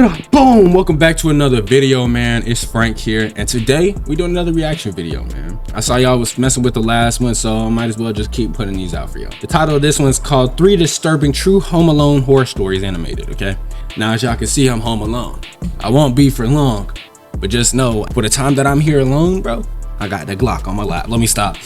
Boom! Welcome back to another video, man. It's Frank here, and today we doing another reaction video, man. I saw y'all was messing with the last one, so I might as well just keep putting these out for y'all. The title of this one's called 3 Disturbing True Home Alone Horror Stories Animated, okay? Now, as y'all can see, I'm home alone. I won't be for long, but just know, for the time that I'm here alone, bro, I got the Glock on my lap. Let me stop.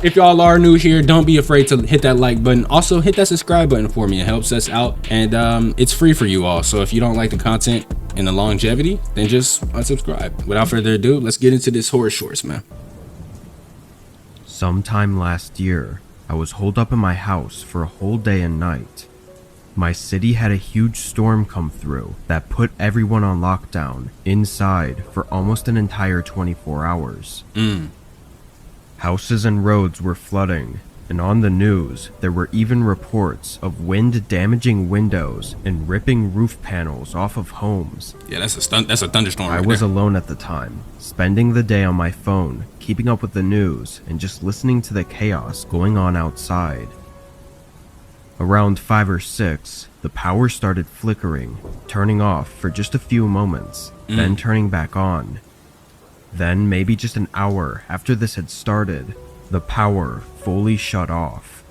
If y'all are new here, don't be afraid to hit that like button. Also, hit that subscribe button for me. It helps us out, and it's free for you all. So if you don't like the content and the longevity, then just unsubscribe. Without further ado, let's get into this horror shorts, man. Sometime last year, I was holed up in my house for a whole day and night. My city had a huge storm come through that put everyone on lockdown inside for almost an entire 24 hours. Houses and roads were flooding, and on the news, there were even reports of wind damaging windows and ripping roof panels off of homes. Yeah, that's a thunderstorm. I was alone at the time, spending the day on my phone, keeping up with the news, and just listening to the chaos going on outside. Around 5 or 6, the power started flickering, turning off for just a few moments, then turning back on. Then, maybe just an hour after this had started, the power fully shut off.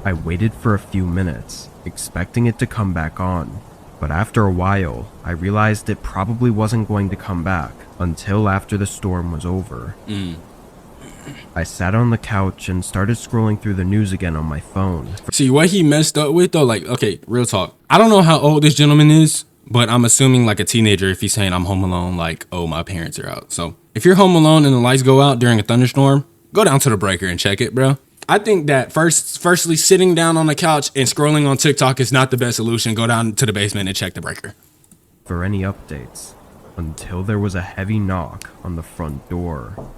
I waited for a few minutes, expecting it to come back on, but after a while, I realized it probably wasn't going to come back until after the storm was over. I sat on the couch and started scrolling through the news again on my phone. See, what he messed up with though, like, okay, real talk. I don't know how old this gentleman is, but I'm assuming like a teenager if he's saying I'm home alone, like, oh, my parents are out. So if you're home alone and the lights go out during a thunderstorm, go down to the breaker and check it, bro. I think that firstly, sitting down on the couch and scrolling on TikTok is not the best solution. Go down to the basement and check the breaker. For any updates, until there was a heavy knock on the front door.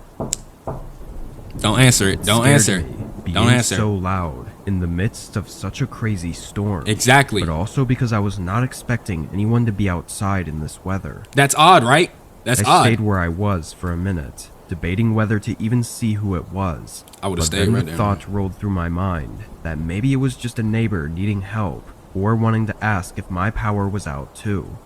Don't answer it. Don't answer. Don't answer. So loud in the midst of such a crazy storm. Exactly. But also because I was not expecting anyone to be outside in this weather. That's odd, right? That's odd. I stayed where I was for a minute, debating whether to even see who it was. I would have stayed right there. The thought rolled through my mind that maybe it was just a neighbor needing help or wanting to ask if my power was out too.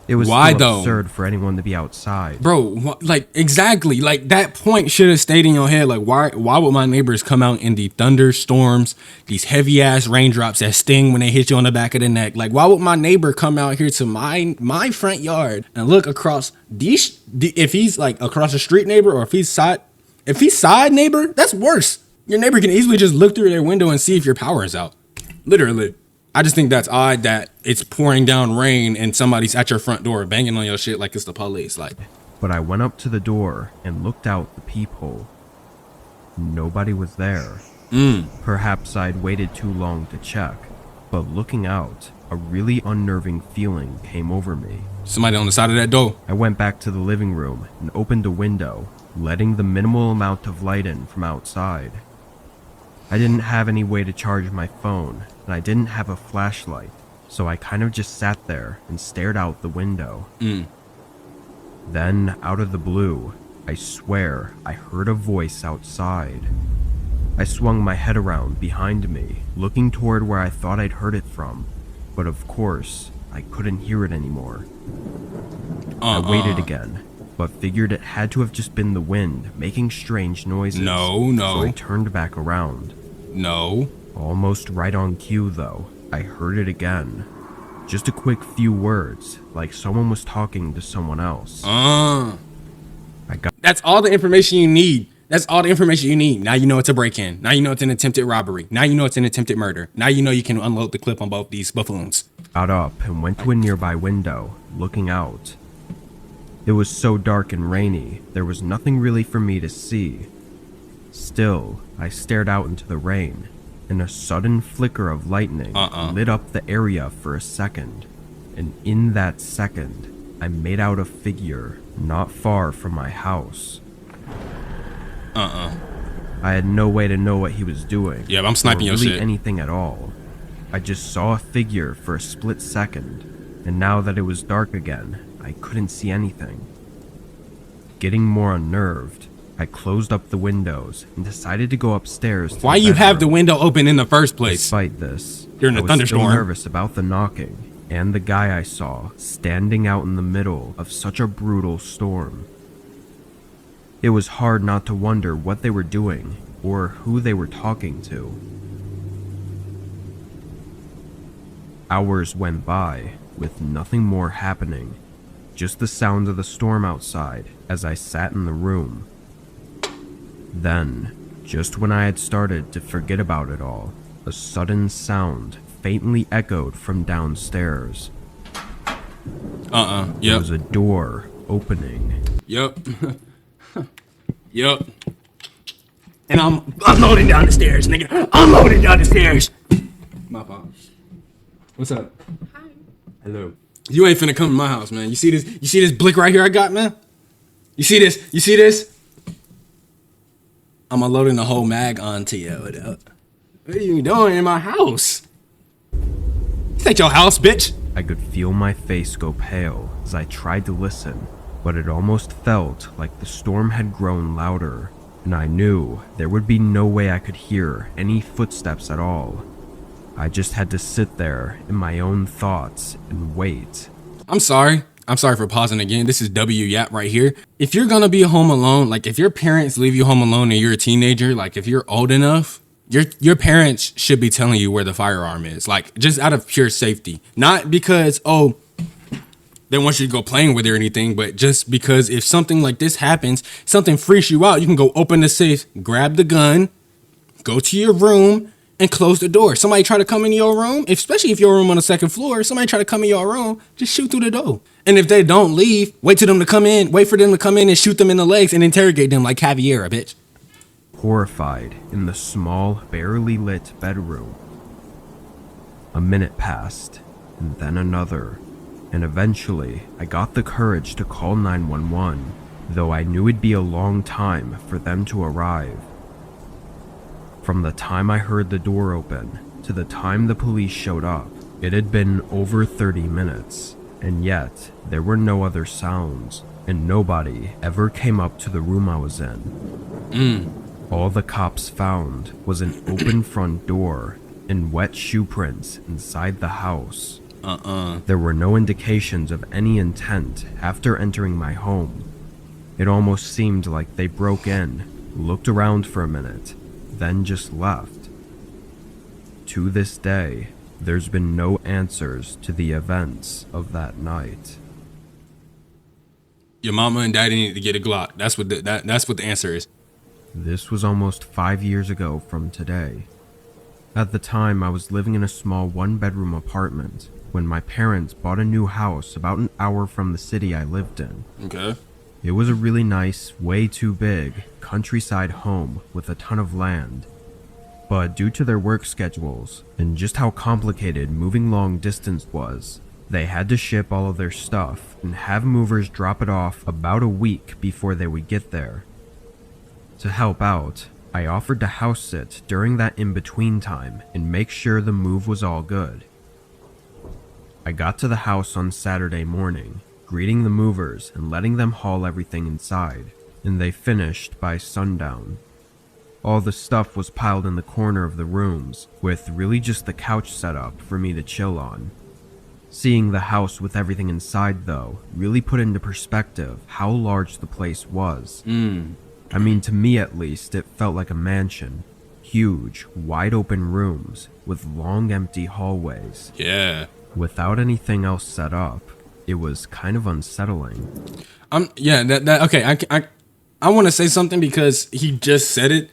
It was absurd for anyone to be outside. Bro, like, exactly. Like, that point should have stayed in your head. Like, why would my neighbors come out in the thunderstorms, these heavy-ass raindrops that sting when they hit you on the back of the neck? Like, why would my neighbor come out here to my front yard and look across if he's, like, across the street neighbor, or if he's side neighbor, that's worse. Your neighbor can easily just look through their window and see if your power is out. Literally. I just think that's odd that it's pouring down rain and somebody's at your front door banging on your shit like it's the police. Like, but I went up to the door and looked out the peephole. Nobody was there. Perhaps I'd waited too long to check, but looking out, a really unnerving feeling came over me. Somebody on the side of that door. I went back to the living room and opened a window, letting the minimal amount of light in from outside. I didn't have any way to charge my phone, and I didn't have a flashlight, so I kind of just sat there and stared out the window. Then, out of the blue, I swear I heard a voice outside. I swung my head around behind me, looking toward where I thought I'd heard it from, but of course, I couldn't hear it anymore. I waited again, but figured it had to have just been the wind making strange noises. No. So I turned back around. No. Almost right on cue, though, I heard it again. Just a quick few words, like someone was talking to someone else. That's all the information you need. That's all the information you need. Now you know it's a break-in. Now you know it's an attempted robbery. Now you know it's an attempted murder. Now you know you can unload the clip on both these buffoons. Got up and went to a nearby window, looking out. It was so dark and rainy, there was nothing really for me to see. Still, I stared out into the rain, and a sudden flicker of lightning lit up the area for a second. And in that second, I made out a figure not far from my house. I had no way to know what he was doing. Yeah, but I'm sniping your shit. Anything at all. I just saw a figure for a split second, and now that it was dark again, I couldn't see anything. Getting more unnerved, I closed up the windows and decided to go upstairs. Why you have the window open in the first place? Despite this, You're in a I was thunderstorm. still nervous about the knocking and the guy I saw standing out in the middle of such a brutal storm. It was hard not to wonder what they were doing or who they were talking to. Hours went by with nothing more happening, just the sound of the storm outside as I sat in the room. Then, just when I had started to forget about it all, a sudden sound faintly echoed from downstairs. Yep. There was a door opening. Yep. Yep. And I'm loading down the stairs, nigga. I'm loading down the stairs. My fault. What's up? Hi. Hello. You ain't finna come to my house, man. You see this? You see this blick right here I got, man? You see this? You see this? I'm unloading the whole mag onto you. What are you doing in my house? This ain't your house, bitch. I could feel my face go pale as I tried to listen, but it almost felt like the storm had grown louder, and I knew there would be no way I could hear any footsteps at all. I just had to sit there in my own thoughts and wait. I'm sorry. I'm sorry for pausing again. This is W Yap right here. If you're gonna be home alone, like if your parents leave you home alone and you're a teenager, like if you're old enough, your parents should be telling you where the firearm is. Like just out of pure safety. Not because, oh, they want you to go playing with it or anything, but just because if something like this happens, something freaks you out, you can go open the safe, grab the gun, go to your room, and close the door. Somebody try to come in your room, especially if your room on the second floor, somebody try to come in your room, just shoot through the door. And if they don't leave, wait for them to come in and shoot them in the legs and interrogate them like Caviera, bitch. Horrified in the small, barely lit bedroom. A minute passed, and then another, and eventually I got the courage to call 911, though I knew it'd be a long time for them to arrive. From the time I heard the door open to the time the police showed up, it had been over 30 minutes, and yet there were no other sounds, and nobody ever came up to the room I was in. All the cops found was an open front door and wet shoe prints inside the house. There were no indications of any intent after entering my home. It almost seemed like they broke in, looked around for a minute, then just left. To this day, there's been no answers to the events of that night. Your mama and daddy need to get a Glock. That's what the answer is. This was almost 5 years ago from today. At the time, I was living in a small one-bedroom apartment when my parents bought a new house about an hour from the city I lived in. Okay. It was a really nice, way too big, countryside home with a ton of land. But due to their work schedules, and just how complicated moving long distance was, they had to ship all of their stuff and have movers drop it off about a week before they would get there. To help out, I offered to house sit during that in-between time and make sure the move was all good. I got to the house on Saturday morning, greeting the movers and letting them haul everything inside, and they finished by sundown. All the stuff was piled in the corner of the rooms, with really just the couch set up for me to chill on. Seeing the house with everything inside, though, really put into perspective how large the place was. I mean, to me at least, it felt like a mansion. Huge, wide open rooms with long empty hallways. Yeah. Without anything else set up, it was kind of unsettling. Okay, I want to say something because he just said it.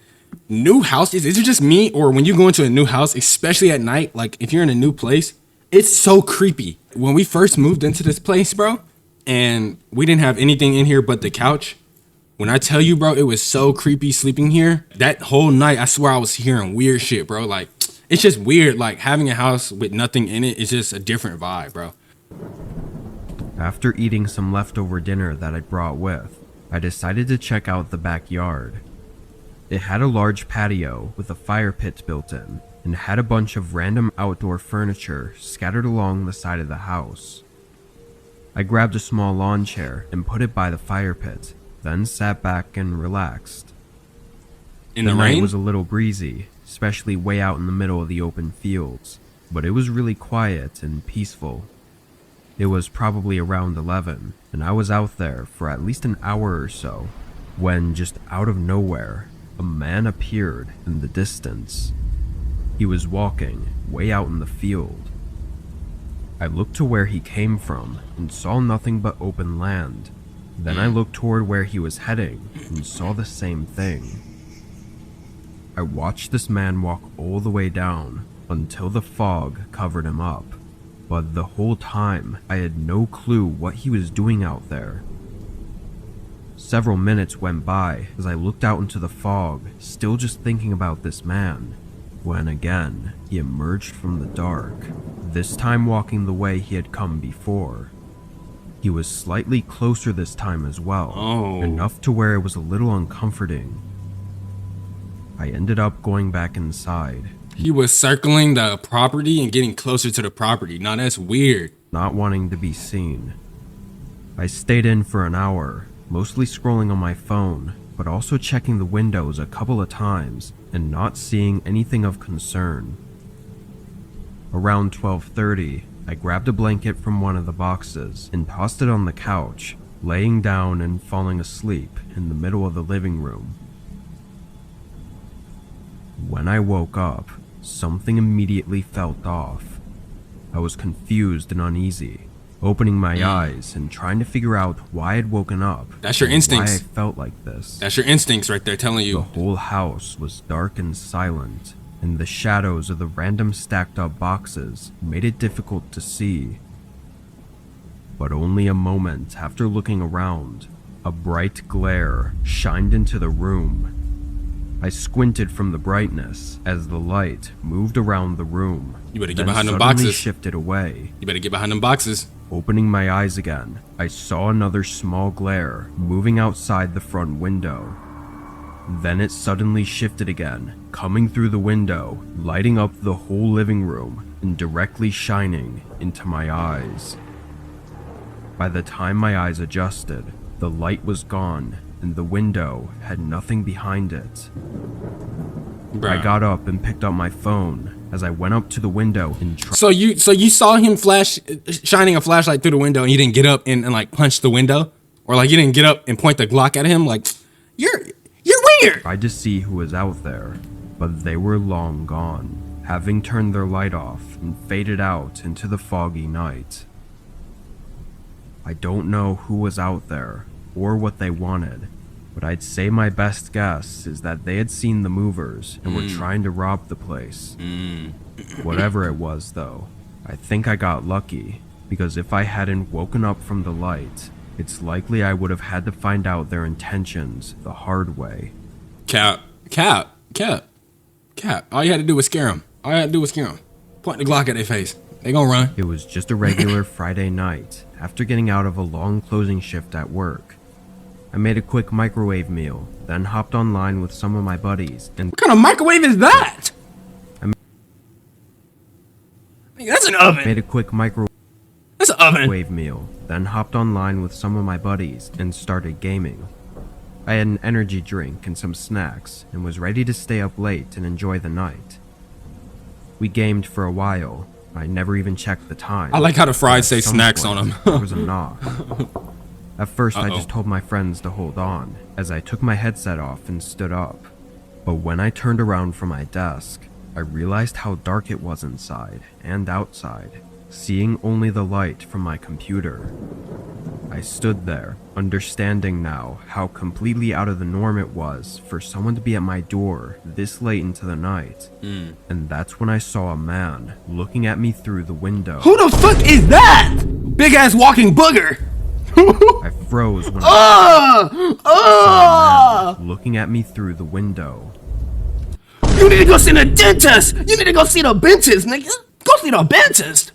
New house, is it just me, or when you go into a new house, especially at night, like if you're in a new place, it's so creepy. When we first moved into this place, bro, and we didn't have anything in here but the couch, when I tell you, bro, it was so creepy sleeping here. That whole night, I swear I was hearing weird shit, bro. Like, it's just weird. Like, having a house with nothing in it is just a different vibe, bro. After eating some leftover dinner that I brought with, I decided to check out the backyard. It had a large patio with a fire pit built in, and had a bunch of random outdoor furniture scattered along the side of the house. I grabbed a small lawn chair and put it by the fire pit, then sat back and relaxed. In the night rain? was a little breezy, especially way out in the middle of the open fields, but it was really quiet and peaceful. It was probably around 11, and I was out there for at least an hour or so, when just out of nowhere, a man appeared in the distance. He was walking way out in the field. I looked to where he came from and saw nothing but open land. Then I looked toward where he was heading and saw the same thing. I watched this man walk all the way down until the fog covered him up. But the whole time, I had no clue what he was doing out there. Several minutes went by as I looked out into the fog, still just thinking about this man, when again, he emerged from the dark, this time walking the way he had come before. He was slightly closer this time as well, enough to where it was a little uncomforting. I ended up going back inside. He was circling the property and getting closer to the property. Now that's weird. Not wanting to be seen. I stayed in for an hour, mostly scrolling on my phone, but also checking the windows a couple of times and not seeing anything of concern. Around 12:30, I grabbed a blanket from one of the boxes and tossed it on the couch, laying down and falling asleep in the middle of the living room. When I woke up, something immediately felt off. I was confused and uneasy, opening my eyes and trying to figure out why I'd woken up. That's your instincts. Why I felt like this. That's your instincts right there telling you. The whole house was dark and silent, and the shadows of the random stacked up boxes made it difficult to see. But only a moment after looking around, a bright glare shined into the room. I squinted from the brightness as the light moved around the room. You better get then behind them suddenly boxes. Shifted away. You better get behind them boxes. Opening my eyes again, I saw another small glare moving outside the front window. Then it suddenly shifted again, coming through the window, lighting up the whole living room and directly shining into my eyes. By the time my eyes adjusted, the light was gone and the window had nothing behind it. Bruh. I got up and picked up my phone as I went up to the window and So you saw him shining a flashlight through the window and you didn't get up and like punch the window? Or like you didn't get up and point the Glock at him? Like, you're weird. tried to see who was out there, but they were long gone, having turned their light off and faded out into the foggy night. I don't know who was out there or what they wanted, but I'd say my best guess is that they had seen the movers and were trying to rob the place. Whatever it was, though, I think I got lucky, because if I hadn't woken up from the light, it's likely I would have had to find out their intentions the hard way. Cap. All you had to do was scare him. Point the Glock at their face. They gonna run. It was just a regular Friday night after getting out of a long closing shift at work. I made a quick microwave meal, then hopped online with some of my buddies and What kind of microwave is that? That's an oven. made a quick microwave That's an oven. meal, then hopped online with some of my buddies and started gaming. I had an energy drink and some snacks and was ready to stay up late and enjoy the night. We gamed for a while. I never even checked the time. I like how the fries say At some snacks point, on them. There was a knock. At first, I Uh-oh. just told my friends to hold on as I took my headset off and stood up. But when I turned around from my desk, I realized how dark it was inside and outside, seeing only the light from my computer. I stood there, understanding now how completely out of the norm it was for someone to be at my door this late into the night. And that's when I saw a man looking at me through the window. Who the fuck is that? Big ass walking booger. I froze when I saw a man looking at me through the window. You need to go see the dentist. You need to go see the dentist, nigga. Go see the dentist.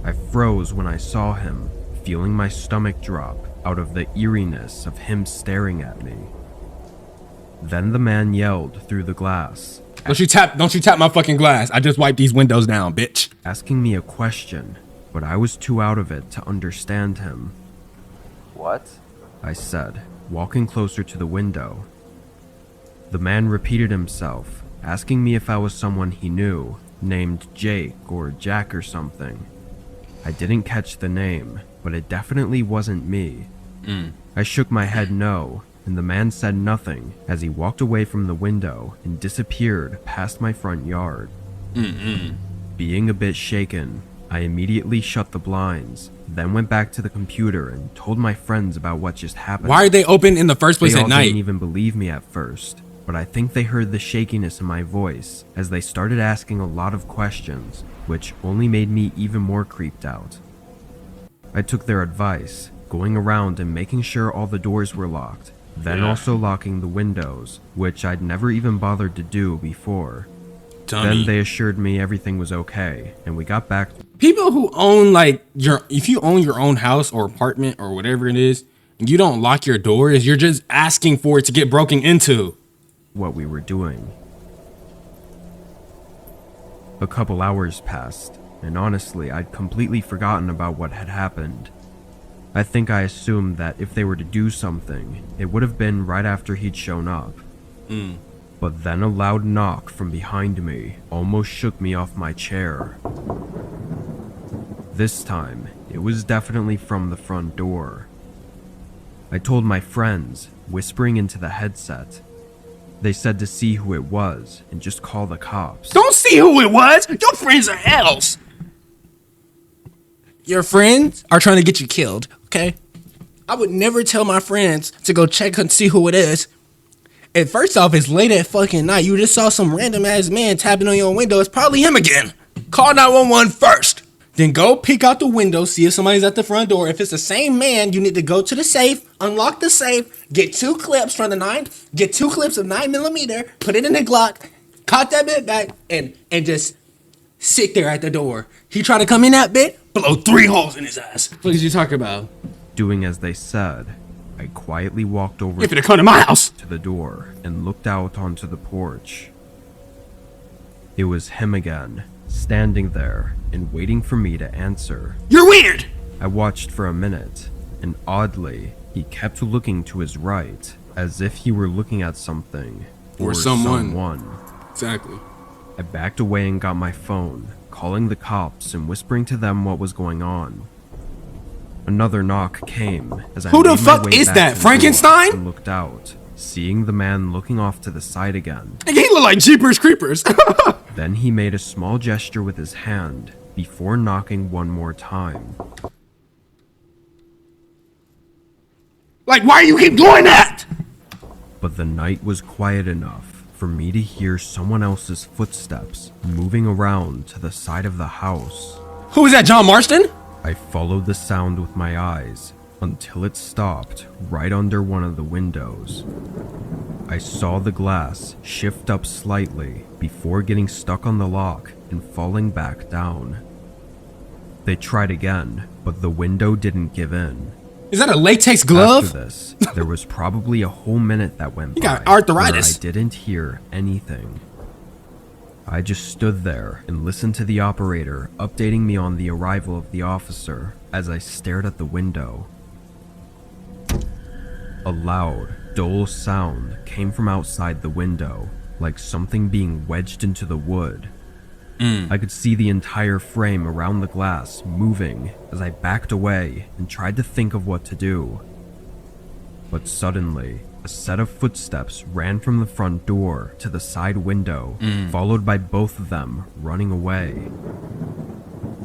I froze when I saw him, feeling my stomach drop out of the eeriness of him staring at me. Then the man yelled through the glass. Don't you tap my fucking glass. I just wiped these windows down, bitch. asking me a question, but I was too out of it to understand him. What? I said, walking closer to the window. The man repeated himself, asking me if I was someone he knew, named Jake or Jack or something. I didn't catch the name, but it definitely wasn't me. I shook my head no, and the man said nothing as he walked away from the window and disappeared past my front yard. Being a bit shaken, I immediately shut the blinds, then went back to the computer and told my friends about what just happened. Why are they open in the first place They at all night? didn't even believe me at first, but I think they heard the shakiness in my voice as they started asking a lot of questions, which only made me even more creeped out. I took their advice, going around and making sure all the doors were locked, then also locking the windows, which I'd never even bothered to do before. Then they assured me everything was okay, and we got back. People who own if you own your own house or apartment or whatever it is, and you don't lock your doors, you're just asking for it to get broken into. What we were doing. A couple hours passed, and honestly, I'd completely forgotten about what had happened. I think I assumed that if they were to do something, it would have been right after he'd shown up. But then a loud knock from behind me almost shook me off my chair. This time, it was definitely from the front door. I told my friends, whispering into the headset. They said to see who it was and just call the cops. Don't see who it was. Your friends are elves. Your friends are trying to get you killed, okay? I would never tell my friends to go check and see who it is. And first off, it's late at fucking night. You just saw some random ass man tapping on your window. It's probably him again. Call 911 first. Then go peek out the window, see if somebody's at the front door. If it's the same man, you need to go to the safe, unlock the safe, get 2 clips from the 9, get 2 clips of 9mm, put it in the Glock, cock that bit back, and just sit there at the door. He try to come in that bit, blow 3 holes in his ass. What did you talk about? Doing as they said, I quietly walked over If it come to my house. to the door and looked out onto the porch. It was him again, standing there and waiting for me to answer. You're weird. I watched for a minute, and oddly, he kept looking to his right, as if he were looking at something Or someone. someone. Exactly. I backed away and got my phone, calling the cops and whispering to them what was going on. Another knock came as I Who the made my fuck way is back that, to the Frankenstein? door and looked out, seeing the man looking off to the side again. Nigga, he look like Jeepers Creepers. Then he made a small gesture with his hand before knocking one more time. Like, why do you keep doing that? But the night was quiet enough for me to hear someone else's footsteps moving around to the side of the house. Who is that, John Marston? I followed the sound with my eyes until it stopped right under one of the windows. I saw the glass shift up slightly before getting stuck on the lock and falling back down. They tried again, but the window didn't give in. Is that a latex glove? After this, there was probably a whole minute that went You by got arthritis. where I didn't hear anything. I just stood there and listened to the operator updating me on the arrival of the officer as I stared at the window. A loud, dull sound came from outside the window, like something being wedged into the wood. I could see the entire frame around the glass moving as I backed away and tried to think of what to do. But suddenly, a set of footsteps ran from the front door to the side window, followed by both of them running away.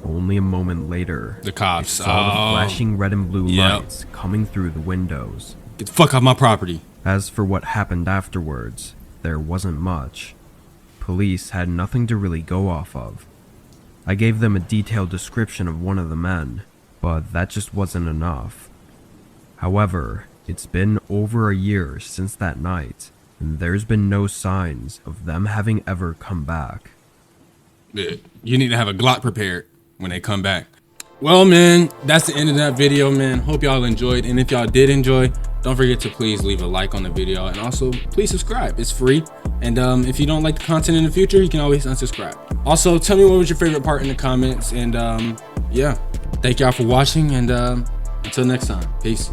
Only a moment later, The cops. I saw the flashing red and blue Yep. lights coming through the windows. Get the fuck off my property. As for what happened afterwards, there wasn't much. Police had nothing to really go off of. I gave them a detailed description of one of the men, but that just wasn't enough. However, it's been over a year since that night, and there's been no signs of them having ever come back. Yeah, you need to have a Glock prepared when they come back. Well, man, that's the end of that video, man. Hope y'all enjoyed. And if y'all did enjoy, don't forget to please leave a like on the video, and also please subscribe. It's free. And if you don't like the content in the future, you can always unsubscribe. Also, tell me what was your favorite part in the comments. And yeah, thank y'all for watching, and until next time, peace.